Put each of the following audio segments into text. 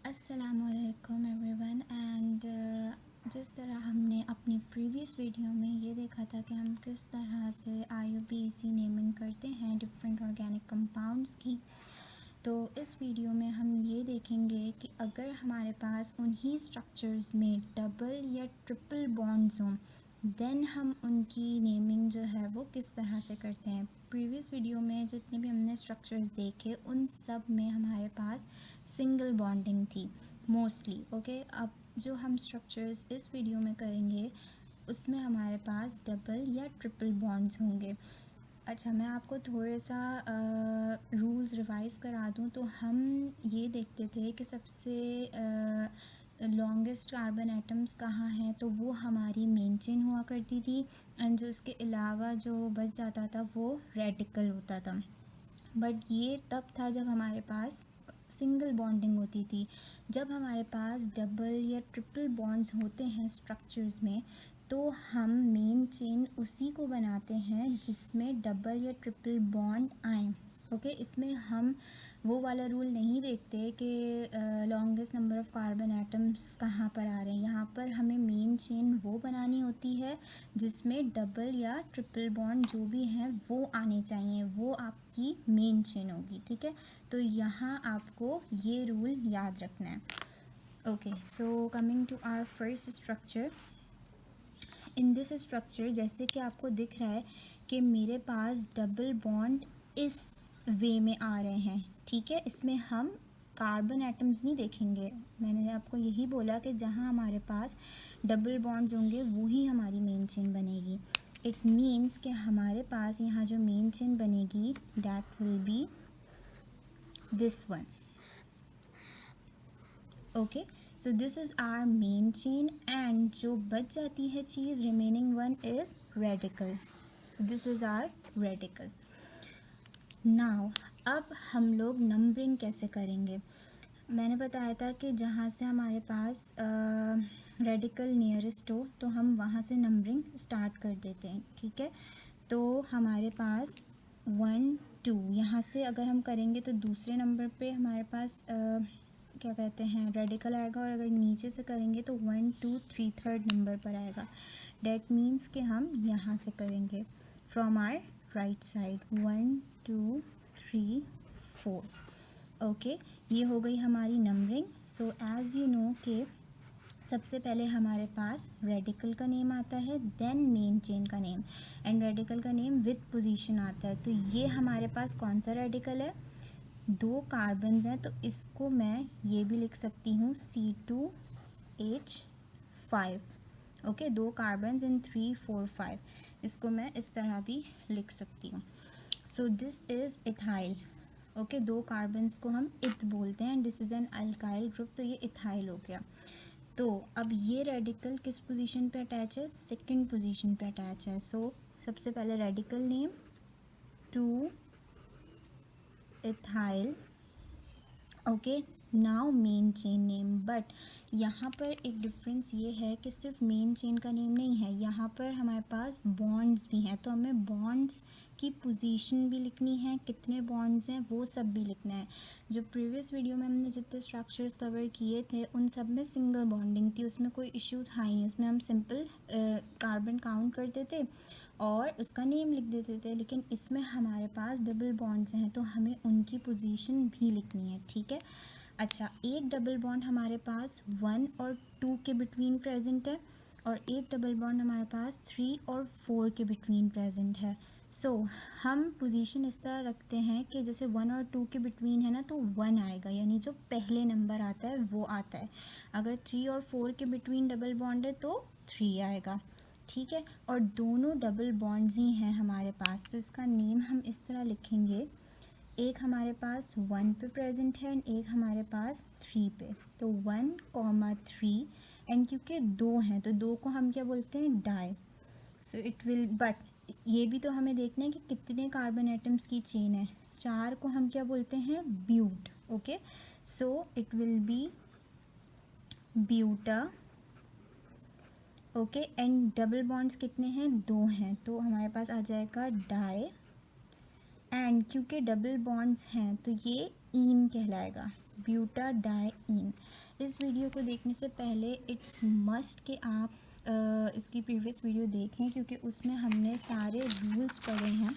अस्सलामुअलैकुम everyone and जिस तरह हमने अपनी प्रीवियस वीडियो में ये देखा था कि हम किस तरह से IUPAC नेमिंग करते हैं डिफरेंट ऑर्गेनिक कंपाउंड्स की, तो इस वीडियो में हम ये देखेंगे कि अगर हमारे पास उन्हीं स्ट्रक्चर्स में डबल या ट्रिपल बॉन्ड्स हों देन हम उनकी नेमिंग जो है वो किस तरह से करते हैं। प्रीवियस वीडियो में जितने भी हमने स्ट्रक्चर्स देखे उन सब में हमारे पास सिंगल बॉन्डिंग थी मोस्टली। ओके, अब जो हम स्ट्रक्चर्स इस वीडियो में करेंगे उसमें हमारे पास डबल या ट्रिपल बॉन्ड्स होंगे। अच्छा, मैं आपको थोड़े सा रूल्स रिवाइज़ करा दूँ तो हम ये देखते थे कि सबसे लॉन्गेस्ट कार्बन एटम्स कहाँ हैं, तो वो हमारी मेन चेन हुआ करती थी एंड जो इसके अलावा जो बच जाता था वो रेडिकल होता था। बट ये तब था जब हमारे पास सिंगल बॉन्डिंग होती थी। जब हमारे पास डबल या ट्रिपल बॉन्ड्स होते हैं स्ट्रक्चर्स में तो हम मेन चेन उसी को बनाते हैं जिसमें डबल या ट्रिपल बॉन्ड आए। ओके, इसमें हम वो वाला रूल नहीं देखते कि longest number of carbon atoms कहाँ पर आ रहे हैं। यहाँ पर हमें मेन चेन वो बनानी होती है जिसमें डबल या ट्रिपल बॉन्ड जो भी हैं वो आने चाहिए, वो आपकी मेन चेन होगी। ठीक है, तो यहाँ आपको ये रूल याद रखना है। Okay, so coming to our first structure. In this structure जैसे कि आपको दिख रहा है कि मेरे पास डबल बॉन्ड इस वे में आ रहे हैं। ठीक है, इसमें हम कार्बन एटम्स नहीं देखेंगे। मैंने आपको यही बोला कि जहाँ हमारे पास डबल बॉन्ड्स होंगे वही हमारी मेन चेन बनेगी। इट मीन्स कि हमारे पास यहाँ जो मेन चेन बनेगी that will be this one. Okay, so this is our main chain and जो बच जाती है चीज़ remaining one is radical. This is our radical. Now अब हम लोग नंबरिंग कैसे करेंगे। मैंने बताया था कि जहाँ से हमारे पास रेडिकल नियरेस्ट हो तो हम वहाँ से नंबरिंग स्टार्ट कर देते हैं। ठीक है, तो हमारे पास 1 2 यहाँ से अगर हम करेंगे तो दूसरे नंबर पे हमारे पास क्या कहते हैं रेडिकल आएगा, और अगर नीचे से करेंगे तो 1 2 3 थर्ड नंबर पर आएगा। डैट मीन्स कि हम यहाँ से करेंगे from our right side 1 2 3 4। Okay, ये हो गई हमारी numbering. So as you know कि सबसे पहले हमारे पास रेडिकल का नेम आता है देन मेन चेन का नेम, एंड रेडिकल का नेम विद पोजीशन आता है। तो ये हमारे पास कौन सा रेडिकल है, 2 कार्बन्स हैं, तो इसको मैं ये भी लिख सकती हूँ C2H5। ओके, 2 कार्बन्स इन 3 4 5, इसको मैं इस तरह भी लिख सकती हूँ। सो this is ethyl. Okay, 2 carbons को हम इथ बोलते हैं, this is an alkyl group, तो ये इथाइल हो गया। तो अब ये रेडिकल किस पोजीशन पे अटैच है, सेकंड पोजीशन पे अटैच है। सो सबसे पहले radical name 2 ethyl. Okay, now main chain name. But यहाँ पर एक डिफरेंस ये है कि सिर्फ मेन चेन का नेम नहीं है, यहाँ पर हमारे पास बॉन्ड्स भी हैं, तो हमें बॉन्ड्स की पोजीशन भी लिखनी है, कितने बॉन्ड्स हैं वो सब भी लिखना है। जो प्रीवियस वीडियो में हमने जितने स्ट्रक्चर्स कवर किए थे उन सब में सिंगल बॉन्डिंग थी, उसमें कोई इश्यू था ही नहीं, उसमें हम सिंपल कार्बन काउंट करते थे और उसका नेम लिख देते थे। लेकिन इसमें हमारे पास डबल बॉन्ड्स हैं तो हमें उनकी पोजीशन भी लिखनी है। ठीक है, अच्छा, एक डबल बॉन्ड हमारे पास 1 और 2 के बिटवीन प्रेजेंट है और एक डबल बॉन्ड हमारे पास 3 और 4 के बिटवीन प्रेजेंट है। सो हम पोजीशन इस तरह रखते हैं कि जैसे 1 और 2 के बिटवीन है ना तो 1 आएगा, यानी जो पहले नंबर आता है वो आता है। अगर 3 और 4 के बिटवीन डबल बॉन्ड है तो 3 आएगा। ठीक है, और दोनों डबल बॉन्ड्स ही हैं हमारे पास, तो इसका नेम हम इस तरह लिखेंगे, एक हमारे पास 1 पे प्रेजेंट है एंड एक हमारे पास 3 पे, तो 1,3 एंड क्योंकि 2 हैं तो 2 को हम क्या बोलते हैं, di. So it will, but ये भी तो हमें देखना है कि कितने कार्बन एटम्स की चेन है, 4 को हम क्या बोलते हैं, but. Okay, so it will be buta. Okay, and double bonds कितने हैं, 2 हैं, तो हमारे पास आ जाएगा डाई। एंड क्योंकि डबल बॉन्ड्स हैं तो ये ईन कहलाएगा। ब्यूटाडाइन। इस वीडियो को देखने से पहले इट्स मस्ट कि आप इसकी प्रीवियस वीडियो देखें, क्योंकि उसमें हमने सारे रूल्स पढ़े हैं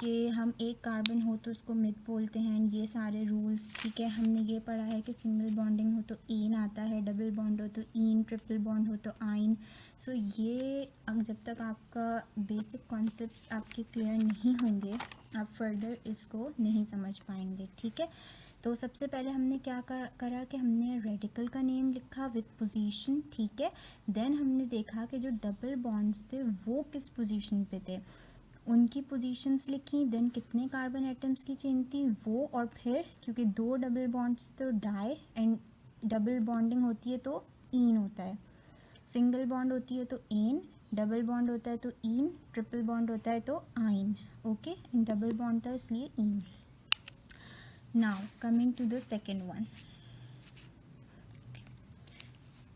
कि हम एक कार्बन हो तो उसको मिथ बोलते हैं, ये सारे रूल्स, ठीक है। हमने ये पढ़ा है कि सिंगल बॉन्डिंग हो तो ईन आता है, डबल बॉन्ड हो तो ईन, ट्रिपल बॉन्ड हो तो आइन। सो ये जब तक आपका बेसिक कॉन्सेप्ट्स आपके क्लियर नहीं होंगे आप फर्दर इसको नहीं समझ पाएंगे, ठीक है। तो सबसे पहले हमने क्या करा कि हमने रेडिकल का नेम लिखा विद पोजीशन, ठीक है। देन हमने देखा कि जो डबल बॉन्ड्स थे वो किस पोजीशन पे थे, उनकी पोजीशंस लिखी। देन कितने कार्बन एटम्स की चेन थी वो, और फिर क्योंकि 2 डबल बॉन्ड्स तो डाई एंड डबल बॉन्डिंग होती है तो ईन होता है, सिंगल बॉन्ड होती है तो एन, डबल बॉन्ड होता है तो ईन, ट्रिपल बॉन्ड होता है तो आइन, ओके। डबल बॉन्ड था इसलिए ene. Now coming to the second one.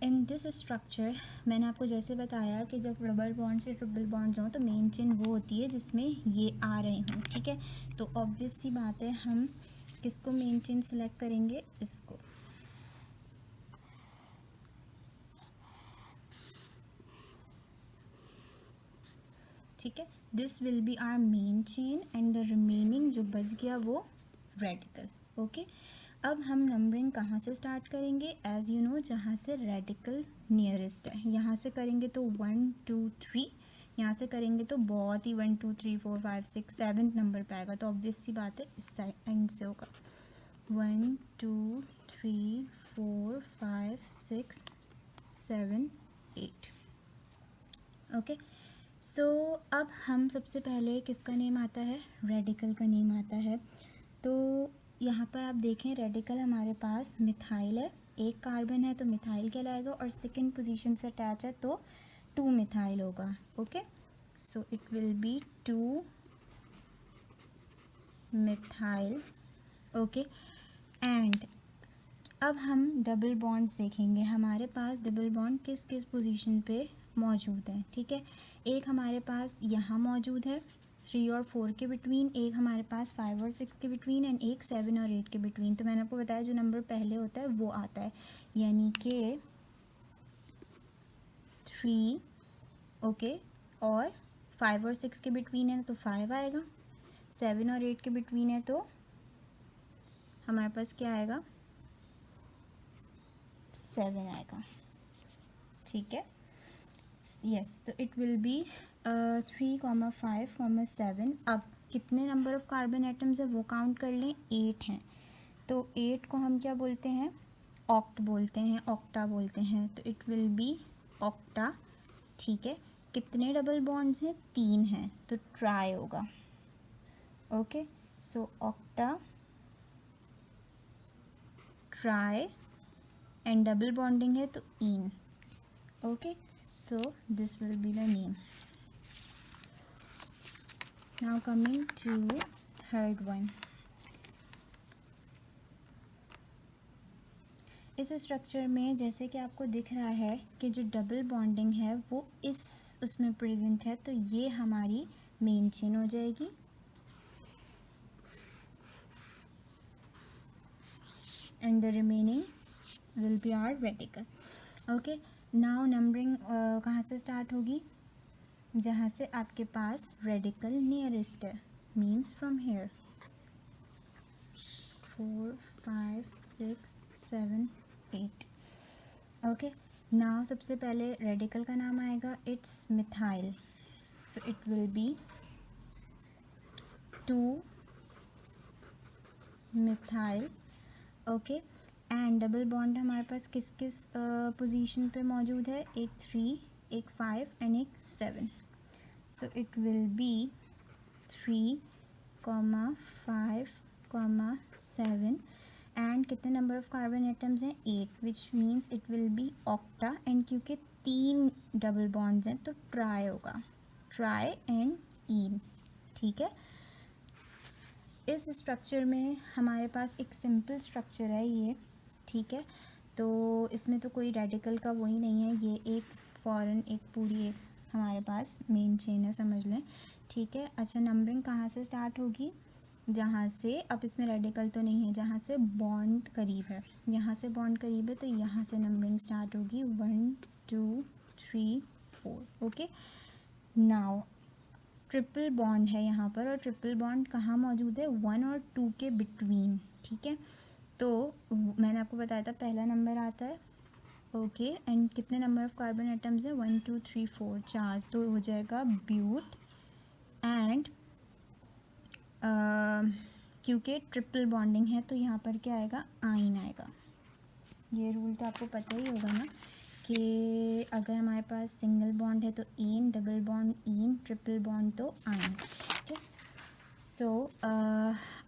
In this structure मैंने आपको जैसे बताया कि जब डबल बॉन्ड से ट्रिपल बॉन्ड्स हों तो मेन चेन वो होती है जिसमें ये आ रहे हों, ठीक है। तो ऑब्वियस सी बात है हम किसको मेन चेन सेलेक्ट करेंगे, इसको, ठीक है। This will be our main chain and the remaining जो बच गया वो रेडिकल, ओके। अब हम नंबरिंग कहाँ से स्टार्ट करेंगे, एज़ यू नो जहाँ से रेडिकल नियरेस्ट है, यहाँ से करेंगे तो 1 2 3, यहाँ से करेंगे तो बहुत ही 1 2 3 4 5 6 7 नंबर पे आएगा, तो ऑब्वियस सी बात है इस साइड एंड से होगा 1 2 3 4 5 6 7 8, ओके। सो अब हम सबसे पहले किसका नेम आता है, रेडिकल का नेम आता है। तो यहाँ पर आप देखें रेडिकल हमारे पास मिथाइल है, एक कार्बन है तो मिथाइल कहलाएगा, और सेकंड पोजीशन से अटैच है तो 2 मिथाइल होगा, okay. So it will be 2 methyl, okay. And अब हम डबल बॉन्ड देखेंगे, हमारे पास डबल बॉन्ड किस किस पोजीशन पे मौजूद है, ठीक है। एक हमारे पास यहाँ मौजूद है 3 और 4 के बिटवीन, एक हमारे पास 5 और 6 के बिटवीन, एंड एक 7 और 8 के बिटवीन। तो मैंने आपको बताया जो नंबर पहले होता है वो आता है, यानी कि 3, ओके, और 5 और 6 के बिटवीन है तो 5 आएगा, 7 और 8 के बिटवीन है तो हमारे पास क्या आएगा, 7 आएगा, ठीक है। यस, तो इट विल बी 3, 5, 7। अब कितने नंबर ऑफ कार्बन एटम्स है वो काउंट कर लें, 8 हैं। तो 8 को हम क्या बोलते हैं, ऑक्ट बोलते हैं, ऑक्टा बोलते हैं, तो इट विल बी ऑक्टा, ठीक है। कितने डबल बॉन्ड्स हैं, 3 हैं, तो ट्राई होगा, okay. So octa try and double bonding है तो इन, okay, so this will be the name. Now coming to third one. इस स्ट्रक्चर में जैसे कि आपको दिख रहा है कि जो डबल बॉन्डिंग है वो इस उसमें प्रेजेंट है, तो ये हमारी मेन चेन हो जाएगी, and the remaining will be our radical, okay. Now numbering कहाँ से स्टार्ट होगी, जहाँ से आपके पास रेडिकल नियरेस्ट है, means from here 4 5 6 7 8, okay. Now सबसे पहले रेडिकल का नाम आएगा, it's methyl, so it will be 2 methyl, okay. And double bond हमारे पास किस किस पोजीशन पे मौजूद है, एक 3, एक 5 एंड एक 7, सो इट विल बी 3, 5, 7, एंड कितने नंबर ऑफ कार्बन एटम्स हैं, 8, which means it will B octa, and क्योंकि 3 डबल बॉन्ड्स हैं तो ट्राई होगा, ट्राई एंड ईन, ठीक है। इस स्ट्रक्चर में हमारे पास एक सिंपल स्ट्रक्चर है ये, ठीक है। तो इसमें तो कोई रेडिकल का वही नहीं है, ये एक फॉरेन एक पूरी एक हमारे पास मेन चेन है, समझ लें, ठीक है। अच्छा, नंबरिंग कहाँ से स्टार्ट होगी, जहाँ से, अब इसमें रेडिकल तो नहीं है, जहाँ से बॉन्ड करीब है, यहाँ से बॉन्ड करीब है तो यहाँ से नंबरिंग स्टार्ट होगी 1 2 3 4। ओके, नाउ ट्रिपल बॉन्ड है यहाँ पर, और ट्रिपल बॉन्ड कहाँ मौजूद है, 1 और 2 के बिटवीन। ठीक है, तो मैंने आपको बताया था पहला नंबर आता है। ओके, एंड कितने नंबर ऑफ कार्बन एटम्स है, 1 2 3 4, 4, तो हो जाएगा ब्यूट। एंड क्योंकि ट्रिपल बॉन्डिंग है तो यहाँ पर क्या आएगा, आइन आएगा। ये रूल तो आपको पता ही होगा ना कि अगर हमारे पास सिंगल बॉन्ड है तो ane, double bond ene, triple bond तो yne. Okay, so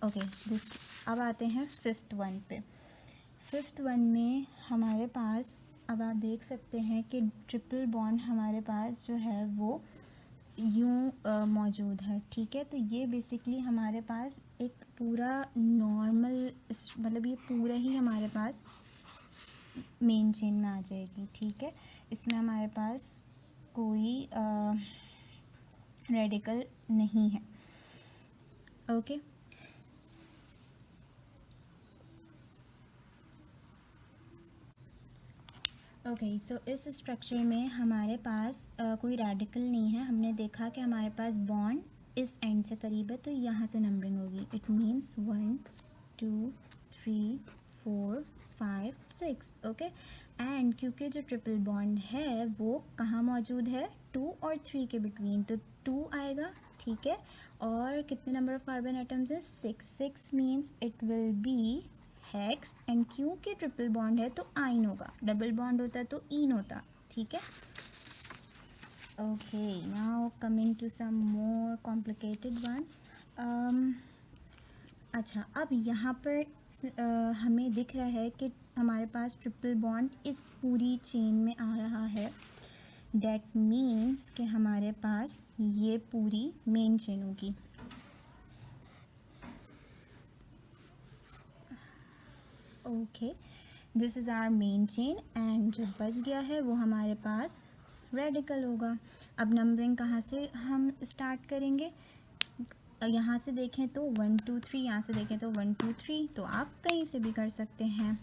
okay this, अब आते हैं फिफ्थ वन पे। फिफ्थ वन में हमारे पास, अब आप देख सकते हैं कि ट्रिपल बॉन्ड हमारे पास जो है वो यूँ मौजूद है। ठीक है, तो ये बेसिकली हमारे पास एक पूरा नॉर्मल, मतलब ये पूरा ही हमारे पास मेन चेन में आ जाएगी। ठीक है, इसमें हमारे पास कोई रेडिकल नहीं है। ओके, ओके, सो इस स्ट्रक्चर में हमारे पास कोई रेडिकल नहीं है। हमने देखा कि हमारे पास बॉन्ड इस एंड से करीब है तो यहाँ से नंबरिंग होगी। It means 1 2 3 4 5 6। ओके, एंड क्योंकि जो ट्रिपल बॉन्ड है वो कहाँ मौजूद है, 2 और 3 के बिटवीन, तो 2 आएगा। ठीक है, और कितने नंबर ऑफ कार्बन एटम्स है, 6। 6 means it will B hex, and क्योंकि ट्रिपल बॉन्ड है तो आइन होगा, डबल बॉन्ड होता तो ईन होता। ठीक है, okay, now coming to some more complicated ones. अच्छा, अब यहाँ पर हमें दिख रहा है कि हमारे पास ट्रिपल बॉन्ड इस पूरी चेन में आ रहा है। डैट मीन्स कि हमारे पास ये पूरी मेन चेन होगी। Okay, this is our main chain, and जो बच गया है वो हमारे पास रेडिकल होगा। अब नंबरिंग कहाँ से हम स्टार्ट करेंगे, यहाँ से देखें तो 1 2 3, यहाँ से देखें तो 1 2 3, तो आप कहीं से भी कर सकते हैं।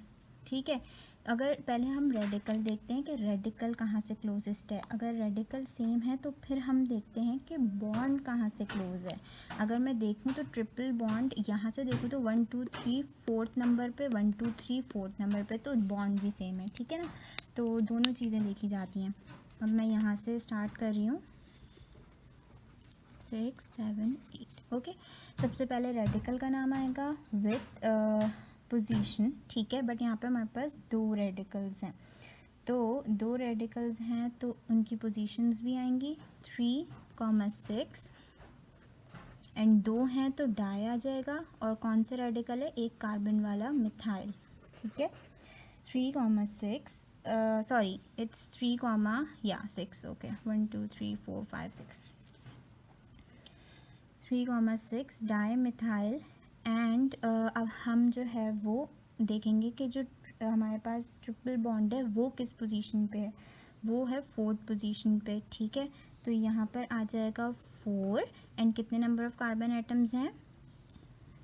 ठीक है, अगर पहले हम रेडिकल देखते हैं कि रेडिकल कहाँ से क्लोजेस्ट है। अगर रेडिकल सेम है तो फिर हम देखते हैं कि बॉन्ड कहाँ से क्लोज है। अगर मैं देखूँ तो ट्रिपल बॉन्ड यहाँ से देखूँ तो 1 2 3 फोर्थ नंबर पे, 1 2 3 फोर्थ नंबर पे, तो बॉन्ड भी सेम है। ठीक है ना, तो दोनों चीज़ें देखी जाती हैं। अब मैं यहाँ से स्टार्ट कर रही हूँ, 6 7 8। ओके, सबसे पहले रेडिकल का नाम आएगा विथ पोजीशन। ठीक है, बट यहाँ पे हमारे पास 2 रेडिकल्स हैं, तो 2 रेडिकल्स हैं तो उनकी पोजीशंस भी आएंगी 3,6, एंड 2 हैं तो डाई आ जाएगा। और कौन से रेडिकल है, एक कार्बन वाला मिथाइल। ठीक है, 3,6, sorry it's 3,6। Okay, 1 2 3 4 5 6, 3,6 di methyl. And अब हम जो है वो देखेंगे कि जो हमारे पास ट्रिपल बॉन्ड है वो किस पोजीशन पे है, वो है 4th पोजीशन पे। ठीक है, तो यहाँ पर आ जाएगा 4, एंड कितने नंबर ऑफ कार्बन एटम्स हैं,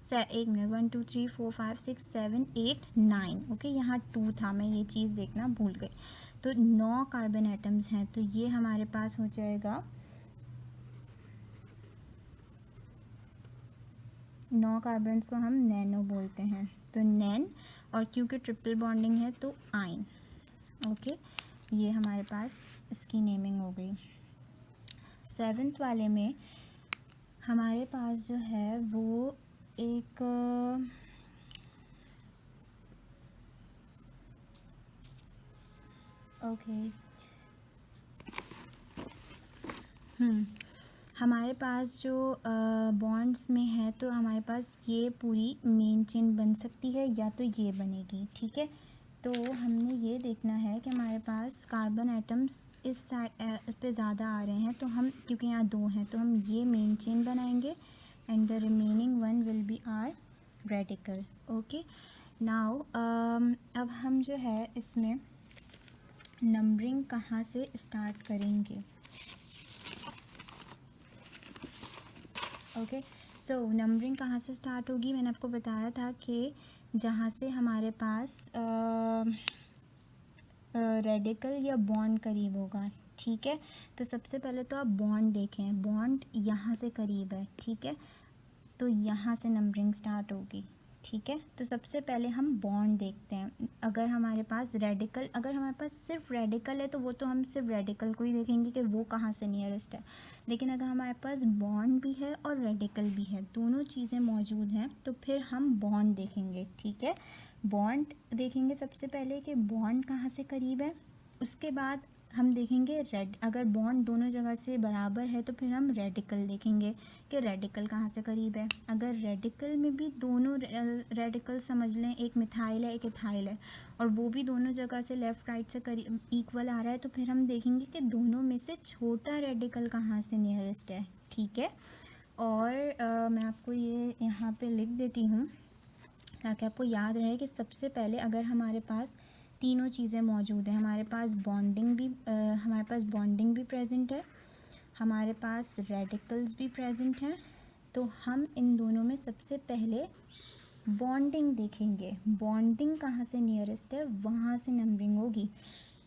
1 2 3 4 5 6 7 8 9। ओके, यहाँ 2 था, मैं ये चीज़ देखना भूल गई, तो 9 कार्बन एटम्स हैं, तो ये हमारे पास हो जाएगा 9 कार्बन्स को हम नैनो बोलते हैं, तो नैन, और क्योंकि ट्रिपल बॉन्डिंग है तो आइन। ओके, ये हमारे पास इसकी नेमिंग हो गई। 7th वाले में हमारे पास जो है वो एक ओके हमारे पास जो बॉन्ड्स में है तो हमारे पास ये पूरी मेन चेन बन सकती है या तो ये बनेगी। ठीक है, तो हमने ये देखना है कि हमारे पास कार्बन एटम्स इस साइड पे ज़्यादा आ रहे हैं, तो हम क्योंकि यहाँ 2 हैं तो हम ये मेन चेन बनाएंगे, and the remaining one will be our radical. Okay, now अब हम जो है इसमें नंबरिंग कहाँ से स्टार्ट करेंगे। ओके, सो नंबरिंग कहाँ से स्टार्ट होगी, मैंने आपको बताया था कि जहाँ से हमारे पास रेडिकल या बॉन्ड करीब होगा, ठीक है। तो सबसे पहले तो आप बॉन्ड देखें, बॉन्ड यहाँ से करीब है, ठीक है, तो यहाँ से नंबरिंग स्टार्ट होगी, ठीक है। तो सबसे पहले हम बॉन्ड देखते हैं। अगर हमारे पास रेडिकल, अगर हमारे पास सिर्फ रेडिकल है तो वो तो हम सिर्फ रेडिकल को ही देखेंगे कि वो कहाँ से नियरेस्ट है। लेकिन अगर हमारे पास बॉन्ड भी है और रेडिकल भी है, दोनों चीज़ें मौजूद हैं, तो फिर हम बॉन्ड देखेंगे, ठीक है। बॉन्ड देखेंगे सबसे पहले कि बॉन्ड कहाँ से करीब है। उसके बाद हम देखेंगे रेड, अगर बॉन्ड दोनों जगह से बराबर है तो फिर हम रेडिकल देखेंगे कि रेडिकल कहाँ से करीब है। अगर रेडिकल में भी दोनों रेडिकल समझ लें, एक मिथाइल है एक इथाइल है, और वो भी दोनों जगह से लेफ़्ट राइट से करीब इक्वल आ रहा है, तो फिर हम देखेंगे कि दोनों में से छोटा रेडिकल कहाँ से नियरेस्ट है, ठीक है। और मैं आपको ये यहाँ पे लिख देती हूँ ताकि आपको याद रहे कि सबसे पहले अगर हमारे पास तीनों चीज़ें मौजूद हैं, हमारे पास बॉन्डिंग भी प्रेजेंट है, हमारे पास रेडिकल्स भी प्रेजेंट हैं, तो हम इन दोनों में सबसे पहले बॉन्डिंग देखेंगे। बॉन्डिंग कहाँ से नियरेस्ट है, वहाँ से नंबरिंग होगी,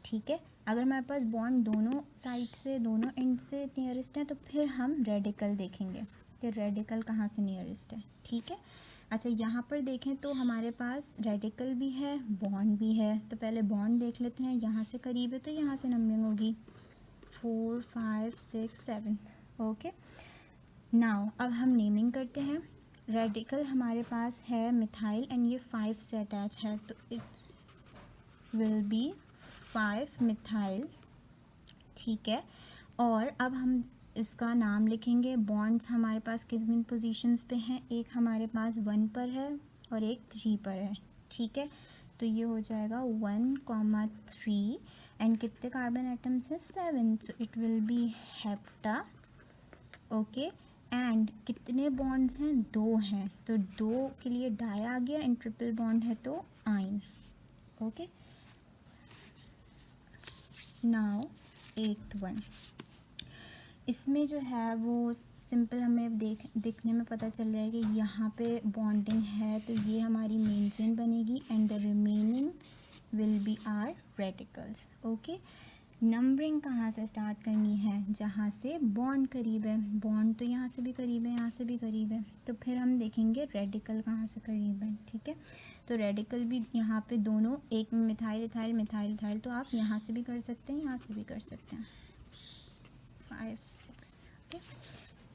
ठीक है। अगर हमारे पास बॉन्ड दोनों साइड से, दोनों एंड से नियरेस्ट है, तो फिर हम रेडिकल देखेंगे कि रेडिकल कहाँ से नियरेस्ट है, ठीक है। अच्छा, यहाँ पर देखें तो हमारे पास रेडिकल भी है, बॉन्ड भी है, तो पहले बॉन्ड देख लेते हैं। यहाँ से करीब है तो यहाँ से नंबरिंग होगी 4 5 6 7, ओके। नाउ अब हम नेमिंग करते हैं। रेडिकल हमारे पास है मिथाइल एंड ये 5 से अटैच है, तो इट विल बी 5 मिथाइल, ठीक है। और अब हम इसका नाम लिखेंगे। बॉन्ड्स हमारे पास किन किन पोजीशंस पे हैं, एक हमारे पास 1 पर है और एक 3 पर है, ठीक है। तो ये हो जाएगा 1,3 एंड कितने कार्बन एटम्स हैं, 7, सो it will B hepta, okay. And कितने बॉन्ड्स हैं, 2 हैं, तो 2 के लिए डाई आ गया, एंड ट्रिपल बॉन्ड है तो yne, okay. Now 8th one, इसमें जो है वो सिंपल हमें देखने में पता चल रहा है कि यहाँ पे बॉन्डिंग है, तो ये हमारी मेन चेन बनेगी and the remaining will be our radicals, okay. Numbering कहाँ से स्टार्ट करनी है, जहाँ से बॉन्ड करीब है। बॉन्ड तो यहाँ से भी करीब है, यहाँ से भी करीब है, तो फिर हम देखेंगे रेडिकल कहाँ से करीब है, ठीक है। तो रेडिकल भी यहाँ पे दोनों, एक में मिथाइल इथाइल, मिथाइल इथाइल, तो आप यहाँ से भी कर सकते हैं, यहाँ से भी कर सकते हैं। 5 6, ओके।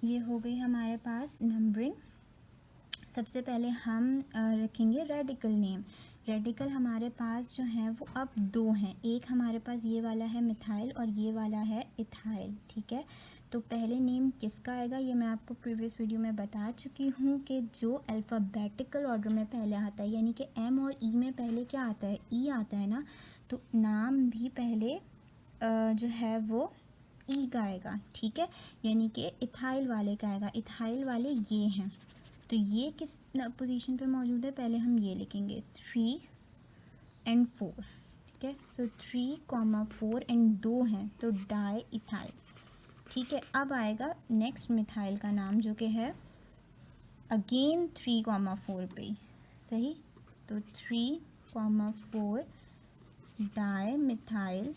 ये हो गई हमारे पास नंबरिंग। सबसे पहले हम रखेंगे रेडिकल नेम। रेडिकल हमारे पास जो है वो अब 2 हैं, एक हमारे पास ये वाला है मिथाइल और ये वाला है इथाइल, ठीक है। तो पहले नेम किसका आएगा, ये मैं आपको प्रीवियस वीडियो में बता चुकी हूँ कि जो अल्फ़ाबेटिकल ऑर्डर में पहले आता है, यानी कि एम और ई में पहले क्या आता है, ई आता है ना, तो नाम भी पहले जो है वो ई का आएगा, ठीक है। यानी कि इथाइल वाले का आएगा। इथाइल वाले ये हैं, तो ये किस पोजीशन पे मौजूद है, पहले हम ये लिखेंगे 3 and 4, ठीक है। सो 3,4 एंड 2 हैं तो डाई इथाइल, ठीक है। अब आएगा नेक्स्ट मिथाइल का नाम जो कि है अगेन 3,4 पे, सही। तो 3,4 डाई मिथाइल।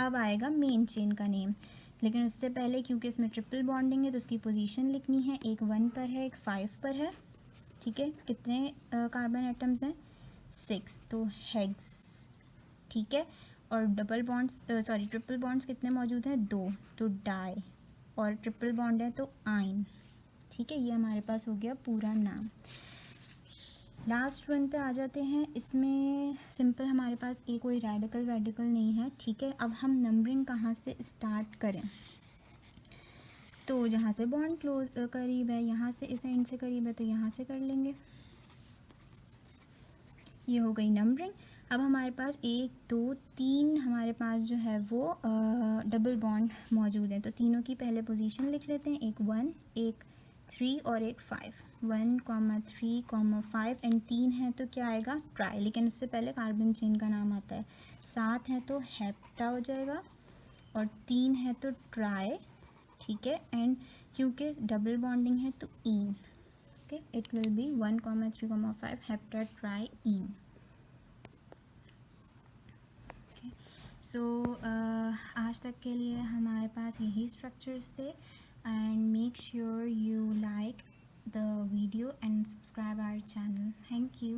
अब आएगा मेन चेन का नेम, लेकिन उससे पहले क्योंकि इसमें ट्रिपल बॉन्डिंग है तो उसकी पोजीशन लिखनी है। एक 1 पर है, एक 5 पर है, ठीक है। कितने कार्बन एटम्स हैं, 6, तो हेक्स, ठीक है। और डबल बॉन्ड्स ट्रिपल बॉन्ड्स कितने मौजूद हैं, 2, तो डाई, और ट्रिपल बॉन्ड है तो आइन, ठीक है। ये हमारे पास हो गया पूरा नाम। लास्ट वन पे आ जाते हैं। इसमें सिंपल हमारे पास एक कोई रेडिकल नहीं है, ठीक है। अब हम नंबरिंग कहाँ से स्टार्ट करें, तो जहाँ से बॉन्ड क्लोज करीब है, यहाँ से इस एंड से करीब है तो यहाँ से कर लेंगे। ये हो गई नंबरिंग। अब हमारे पास 1 2 3 हमारे पास जो है वो डबल बॉन्ड मौजूद है, तो तीनों की पहले पोजीशन लिख लेते हैं। एक 1, एक 3 और एक 5, 1,3,5 एंड 3 है तो क्या आएगा, ट्राई, लेकिन उससे पहले कार्बन चेन का नाम आता है। 7 है तो हेप्टा हो जाएगा, और 3 है तो ट्राई, ठीक है। एंड क्योंकि डबल बॉन्डिंग है तो ene, okay, it will be 1,3,5 heptatriene. सो आज तक के लिए हमारे पास यही स्ट्रक्चर्स थे, and make sure you like the video and subscribe our channel. Thank you.